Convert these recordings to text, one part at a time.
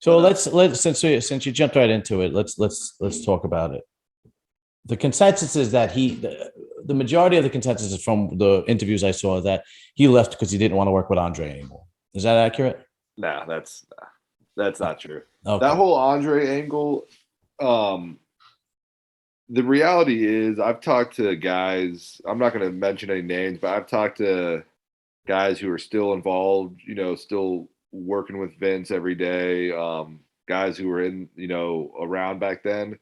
So But let's since you jumped right into it, let's talk about it. The consensus is that the majority of the consensus is from the interviews I saw that he left because he didn't want to work with Andre anymore. Is that accurate? nah, that's not true. That Okay. whole Andre angle, um, the reality is I've talked to guys, I'm not going to mention any names, but I've talked to guys who are still involved, still working with Vince every day, guys who were around back then.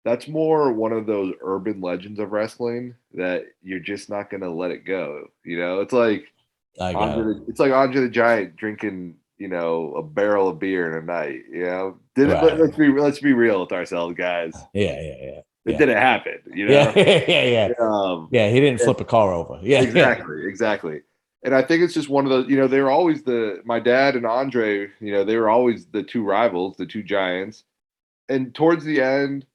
That's more one of those urban legends of wrestling that you're just not going to let it go. It's like I got it. It's like Andre the Giant drinking, a barrel of beer in a night. Did it? Right. Let's be real with ourselves, guys. Yeah. It Yeah. didn't happen. Yeah. Yeah. Um, Yeah. He didn't and flip a car over. Yeah. exactly. And I think it's just one of those. They were always my dad and Andre. They were always the two rivals, the two giants. And towards the end,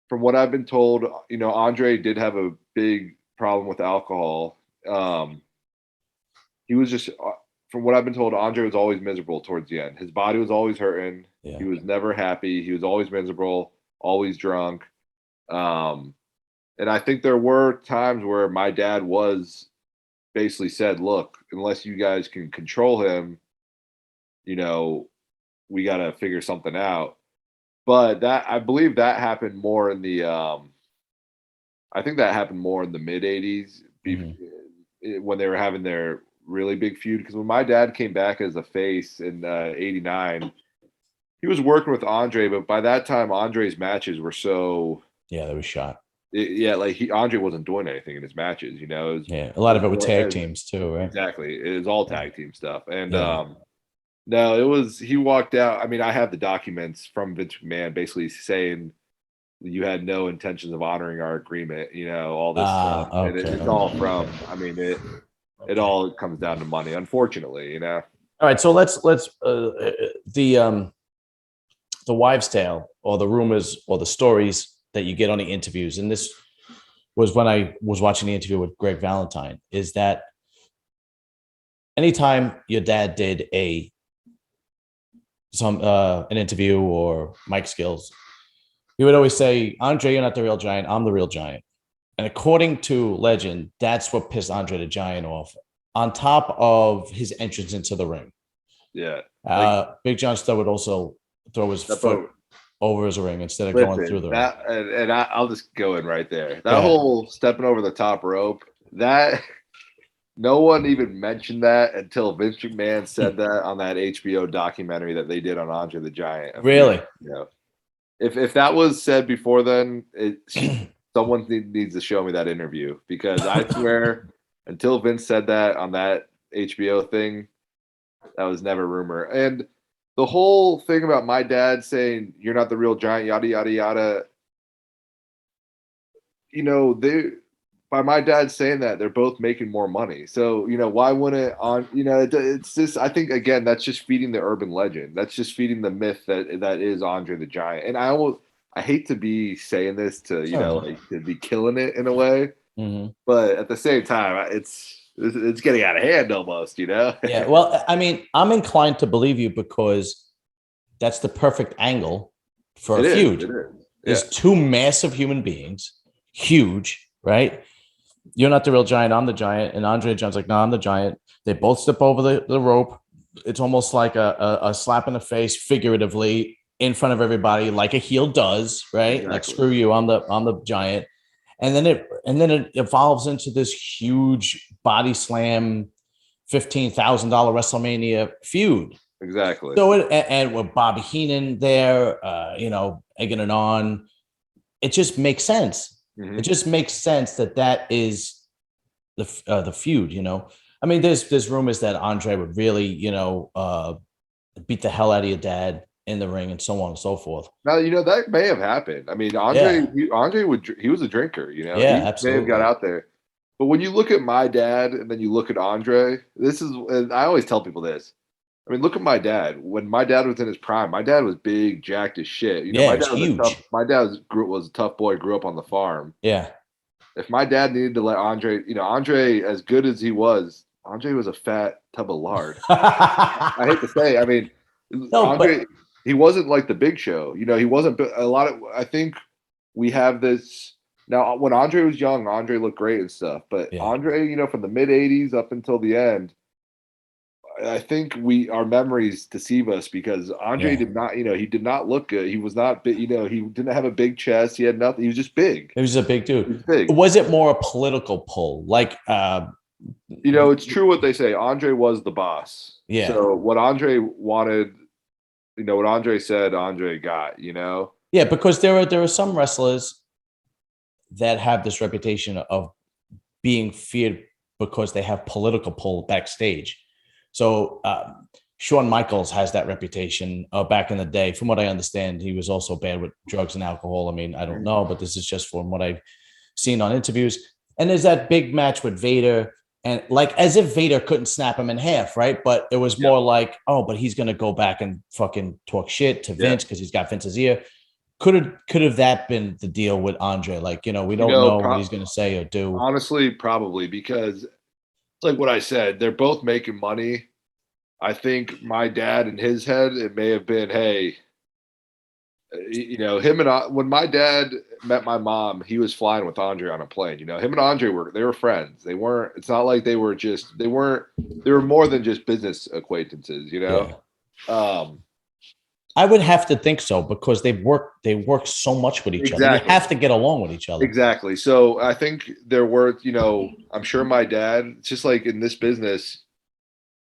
from what I've been told, Andre did have a big problem with alcohol. He was just, from what I've been told, Andre was always miserable towards the end. His body was always hurting. Yeah. He was never happy. He was always miserable, always drunk. Um, and I think there were times where my dad was basically said, "Look, unless you guys can control him, you know, we got to figure something out." But I believe that happened more in the I think that happened more in the mid '80s when they were having their really big feud. Because when my dad came back as a face in '89, he was working with Andre, but by that time, Andre's matches were so Yeah. That was shot. yeah, like Andre wasn't doing anything in his matches. Yeah. A lot of it with tag teams too, right? exactly it was all Yeah. tag team stuff, and Yeah. no, it was he walked out. I mean, I have the documents from Vince McMahon basically saying you had no intentions of honoring our agreement, all this stuff. Ah, And okay. it's all from, I mean, it Okay. all comes down to money, unfortunately. All right. So let's the wives' tale or the rumors or the stories that you get on the interviews, and this was when I was watching the interview with Greg Valentine, is that anytime your dad did an interview or Mike Skills, he would always say, "Andre, you're not the real giant. I'm the real giant." And according to legend, that's what pissed Andre the Giant off. On top of his entrance into the ring, Yeah. Like, Big John Studd would also throw his foot over his ring instead of going through listen, the ring. I'll just go in right there. That Yeah. whole stepping over the top rope, that no one even mentioned that until Vince McMahon said that on that HBO documentary that they did on Andre the Giant. Really? If that was said before then, someone needs to show me that interview because I swear until Vince said that on that HBO thing, that was never rumor. And the whole thing about my dad saying you're not the real giant, yada yada yada. They by my dad saying that they're both making more money. So why wouldn't on it's just I think again that's just feeding the urban legend. That's just feeding the myth that is Andre the Giant. And I hate to be saying this to like to be killing it in a way, but at the same time it's getting out of hand almost. Yeah. Well, I mean, I'm inclined to believe you because that's the perfect angle for a feud. It is. There's two massive human beings, huge, right? You're not the real giant. I'm the giant. And Andre John's like, no, I'm the giant. They both step over the rope. It's almost like a slap in the face, figuratively, in front of everybody, like a heel does, right? Exactly. Like, screw you, I'm the giant. And then it evolves into this huge body slam, $15,000 WrestleMania feud. Exactly. So and with Bobby Heenan there, egging it on, it just makes sense. It just makes sense that is the feud. I mean, there's rumors that Andre would really, beat the hell out of your dad in the ring and so on and so forth. Now, that may have happened. I mean, Andre he was a drinker, Yeah, he absolutely. may have got out there. But when you look at my dad and then you look at Andre, and I always tell people this. I mean, look at my dad. When my dad was in his prime, my dad was big, jacked as shit. Yeah, my dad was huge. My dad was a tough boy, grew up on the farm. Yeah. If my dad needed to let Andre, as good as he was, Andre was a fat tub of lard. I hate to say, I mean, No, Andre, but he wasn't like the Big Show. You know, he wasn't a lot of. I think we have this now. When Andre was young, Andre looked great and stuff. But yeah, Andre, you know, from the mid '80s up until the end, I think our memories deceive us because Andre yeah. did not. You know, he did not look good. He was not. You know, he didn't have a big chest. He had nothing. He was just big. He was a big He dude. was big. Was it more a political pull? Like, You know, it's true what they say. Andre was the boss. yeah, So what Andre wanted, you know, what Andre said, Andre got. You know. yeah, because there are some wrestlers that have this reputation of being feared because they have political pull backstage. So Shawn Michaels has that reputation back in the day. From what I understand, he was also bad with drugs and alcohol. I mean, I don't know, but this is just from what I've seen on interviews. And there's that big match with Vader. And like as if Vader couldn't snap him in half, right? But it was more like, oh, but he's gonna go back and fucking talk shit to Vince because he's got Vince's ear. Could have that been the deal with Andre? Like, we You don't know, know what he's gonna say or do. honestly, probably because it's like what I said. They're both making money. I think my dad in his head, it may have been, hey, you know, him and I, when my dad met my mom, he was flying with Andre on a plane. You know, him and Andre were friends. They weren't. It's not like they were just. They weren't. They were more than just business acquaintances. You know. Yeah. Um, I would have to think so because they work so much with each other. You exactly. have to get along with each other. Exactly. So I think there were. You know, I'm sure my dad. It's just like in this business.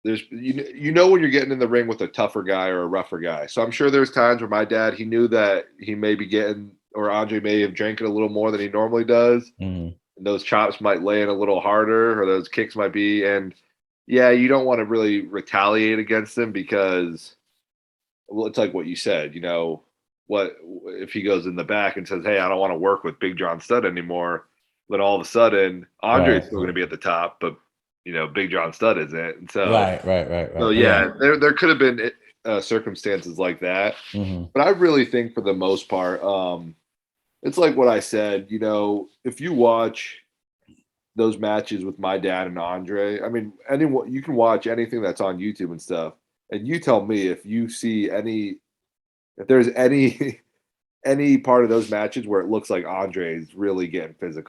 There's you know when you're getting in the ring with a tougher guy or a rougher guy. So I'm sure there's times where my dad he knew that he may be getting or Andre may have drank it a little more than he normally does. Mhm. And those chops might lay in a little harder or those kicks might be and yeah, you don't want to really retaliate against him because well it's like what you said, you know, what if he goes in the back and says, "Hey, I don't want to work with Big John Studd anymore." Then all of a sudden Andre's Right. still going to be at the top, but you know, Big John Studd isn't. And so Right. yeah, Yeah. there could have been circumstances like that, Hmm. but I really think for the most part, it's like what I said. You know, if you watch those matches with my dad and Andre, I mean, anyone you can watch anything that's on YouTube and stuff, and you tell me if you see if there's any any part of those matches where it looks like Andre is really getting physical.